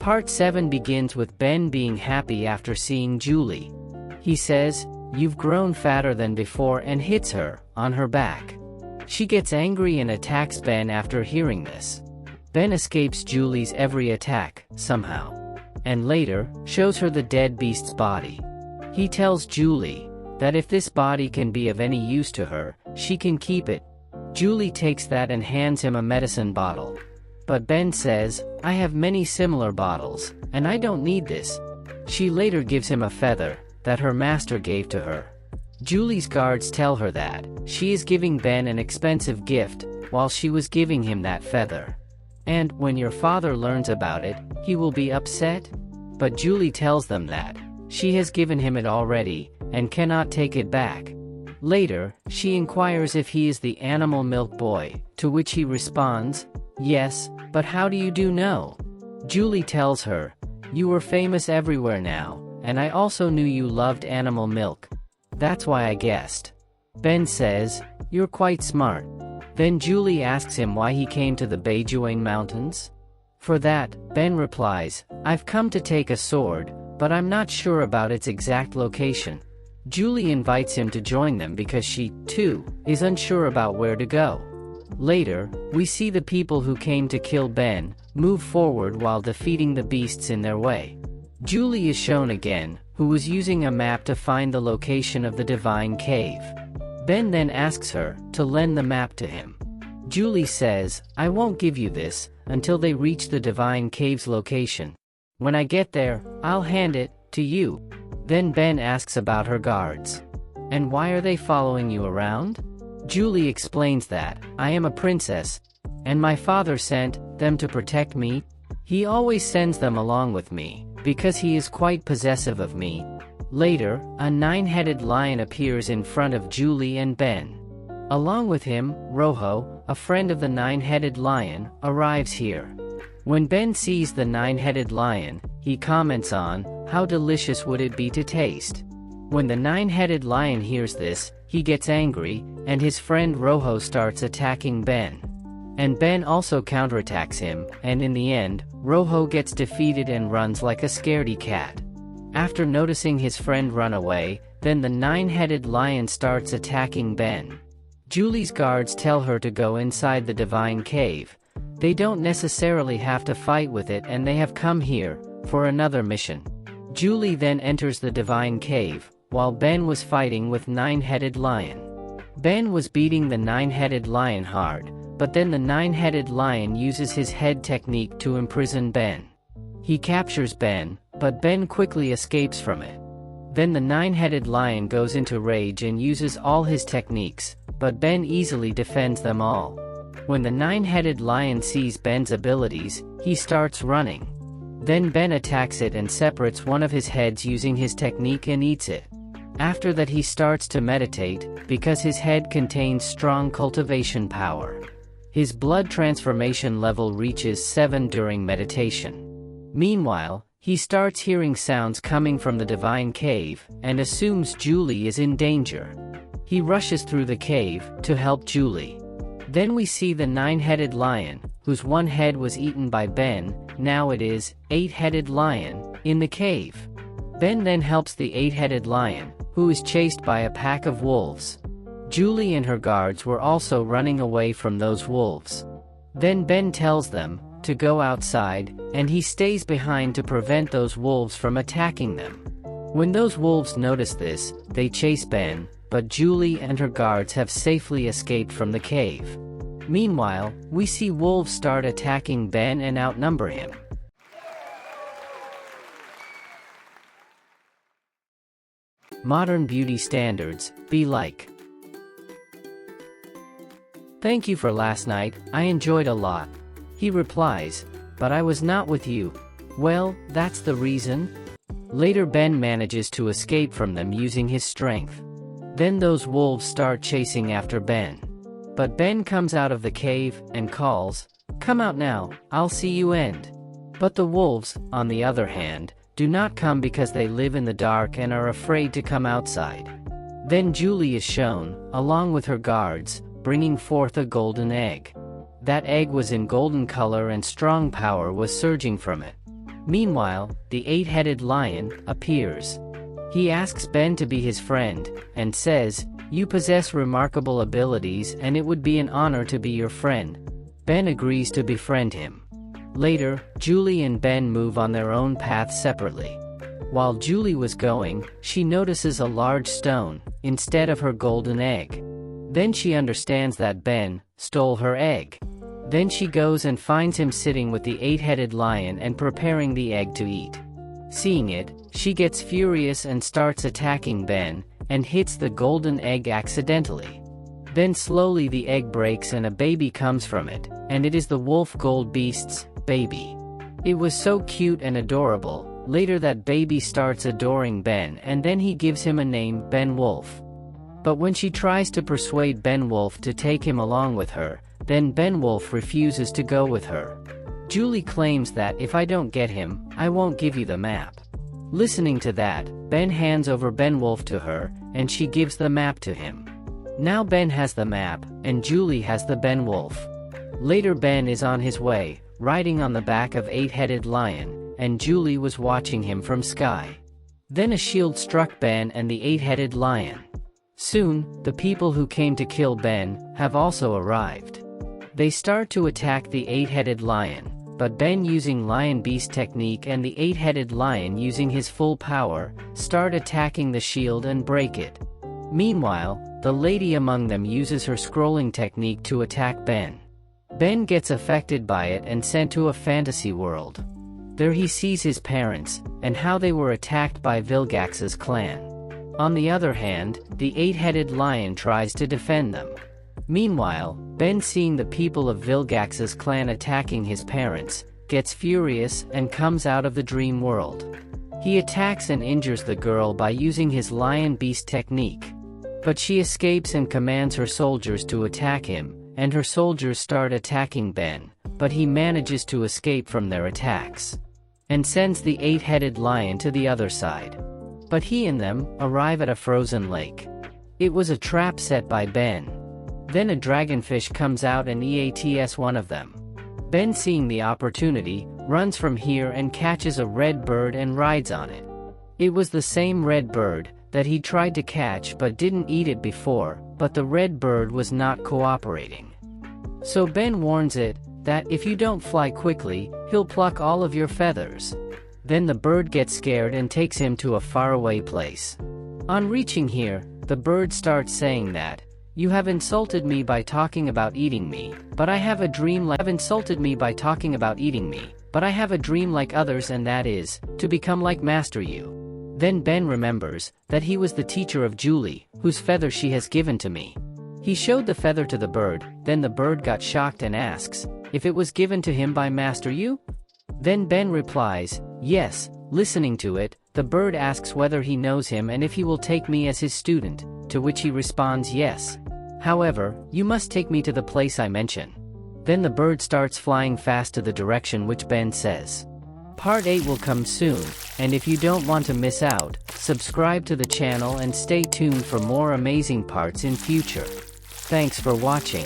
Part 7 begins with Ben being happy after seeing Julie. He says, "You've grown fatter than before," and hits her on her back. She gets angry and attacks Ben after hearing this. Ben escapes Julie's every attack, somehow, and later, shows her the dead beast's body. He tells Julie that if this body can be of any use to her, she can keep it. Julie takes that and hands him a medicine bottle. But Ben says, "I have many similar bottles, and I don't need this." She later gives him a feather that her master gave to her. Julie's guards tell her that she is giving Ben an expensive gift while she was giving him that feather. And when your father learns about it, he will be upset? But Julie tells them that she has given him it already and cannot take it back. Later, she inquires if he is the animal milk boy, to which he responds, "Yes, but how do you know?" Julie tells her, "You were famous everywhere now, and I also knew you loved animal milk. That's why I guessed." Ben says, "You're quite smart." Then Julie asks him why he came to the Beijuang Mountains. For that, Ben replies, "I've come to take a sword, but I'm not sure about its exact location." Julie invites him to join them because she, too, is unsure about where to go. Later, we see the people who came to kill Ben move forward while defeating the beasts in their way. Julie is shown again, who was using a map to find the location of the divine cave. Ben then asks her to lend the map to him. Julie says, "I won't give you this until they reach the divine cave's location. When I get there, I'll hand it to you." Then Ben asks about her guards. "And why are they following you around?" Julie explains that, "I am a princess, and my father sent them to protect me. He always sends them along with me, because he is quite possessive of me." Later, a nine-headed lion appears in front of Julie and Ben. Along with him, Rojo, a friend of the nine-headed lion, arrives here. When Ben sees the nine-headed lion, he comments on, "How delicious would it be to taste?" When the nine-headed lion hears this, he gets angry, and his friend Rojo starts attacking Ben. And Ben also counterattacks him, and in the end, Rojo gets defeated and runs like a scaredy cat. After noticing his friend run away, then the nine-headed lion starts attacking Ben. Julie's guards tell her to go inside the divine cave. They don't necessarily have to fight with it, and they have come here for another mission. Julie then enters the divine cave, while Ben was fighting with nine-headed lion. Ben was beating the nine-headed lion hard, but then the nine-headed lion uses his head technique to imprison Ben. He captures Ben, but Ben quickly escapes from it. Then the nine-headed lion goes into rage and uses all his techniques, but Ben easily defends them all. When the nine-headed lion sees Ben's abilities, he starts running. Then Ben attacks it and separates one of his heads using his technique and eats it. After that he starts to meditate, because his head contains strong cultivation power. His blood transformation level reaches 7 during meditation. Meanwhile, he starts hearing sounds coming from the divine cave, and assumes Julie is in danger. He rushes through the cave to help Julie. Then we see the nine-headed lion, whose one head was eaten by Ben, now it is, eight-headed lion, in the cave. Ben then helps the eight-headed lion, who is chased by a pack of wolves. Julie and her guards were also running away from those wolves. Then Ben tells them to go outside, and he stays behind to prevent those wolves from attacking them. When those wolves notice this, they chase Ben, but Julie and her guards have safely escaped from the cave. Meanwhile, we see wolves start attacking Ben and outnumber him. Modern beauty standards, be like. "Thank you for last night, I enjoyed a lot." He replies, "But I was not with you." "Well, that's the reason." Later Ben manages to escape from them using his strength. Then those wolves start chasing after Ben. But Ben comes out of the cave and calls, "Come out now, I'll see you end." But the wolves, on the other hand, do not come because they live in the dark and are afraid to come outside. Then Julie is shown, along with her guards, bringing forth a golden egg. That egg was in golden color and strong power was surging from it. Meanwhile, the eight-headed lion appears. He asks Ben to be his friend, and says, "You possess remarkable abilities and it would be an honor to be your friend." Ben agrees to befriend him. Later, Julie and Ben move on their own paths separately. While Julie was going, she notices a large stone, instead of her golden egg. Then she understands that Ben stole her egg. Then she goes and finds him sitting with the eight-headed lion and preparing the egg to eat. Seeing it, she gets furious and starts attacking Ben, and hits the golden egg accidentally. Then slowly the egg breaks and a baby comes from it, and it is the wolf gold beast's baby. It was so cute and adorable. Later that baby starts adoring Ben and then he gives him a name, Ben Wolf. But when she tries to persuade Ben Wolf to take him along with her, then Ben Wolf refuses to go with her. Julie claims that if I don't get him, I won't give you the map. Listening to that, Ben hands over Ben Wolf to her, and she gives the map to him. Now Ben has the map, and Julie has the Ben Wolf. Later Ben is on his way, riding on the back of eight-headed lion, and Julie was watching him from sky. Then a shield struck Ben and the eight-headed lion. Soon, the people who came to kill Ben have also arrived. They start to attack the eight-headed lion, but Ben using lion beast technique and the eight-headed lion using his full power, start attacking the shield and break it. Meanwhile, the lady among them uses her scrolling technique to attack Ben. Ben gets affected by it and sent to a fantasy world. There he sees his parents, and how they were attacked by Vilgax's clan. On the other hand, the eight-headed lion tries to defend them. Meanwhile, Ben seeing the people of Vilgax's clan attacking his parents, gets furious and comes out of the dream world. He attacks and injures the girl by using his lion beast technique. But she escapes and commands her soldiers to attack him, and her soldiers start attacking Ben, but he manages to escape from their attacks. And sends the eight-headed lion to the other side. But he and them arrive at a frozen lake. It was a trap set by Ben. Then a dragonfish comes out and eats one of them. Ben seeing the opportunity, runs from here and catches a red bird and rides on it. It was the same red bird that he tried to catch but didn't eat it before, but the red bird was not cooperating. So Ben warns it that if you don't fly quickly, he'll pluck all of your feathers. Then the bird gets scared and takes him to a faraway place. On reaching here, the bird starts saying that, "You have insulted me by talking about eating me, but I have a dream like others, and that is, to become like Master You." Then Ben remembers that he was the teacher of Julie, whose feather she has given to me. He showed the feather to the bird, then the bird got shocked and asks, if it was given to him by Master You? Then Ben replies, yes. Listening to it, the bird asks whether he knows him and if he will take me as his student, to which he responds yes. However, you must take me to the place I mention. Then the bird starts flying fast to the direction which Ben says. Part 8 will come soon, and if you don't want to miss out, subscribe to the channel and stay tuned for more amazing parts in future. Thanks for watching.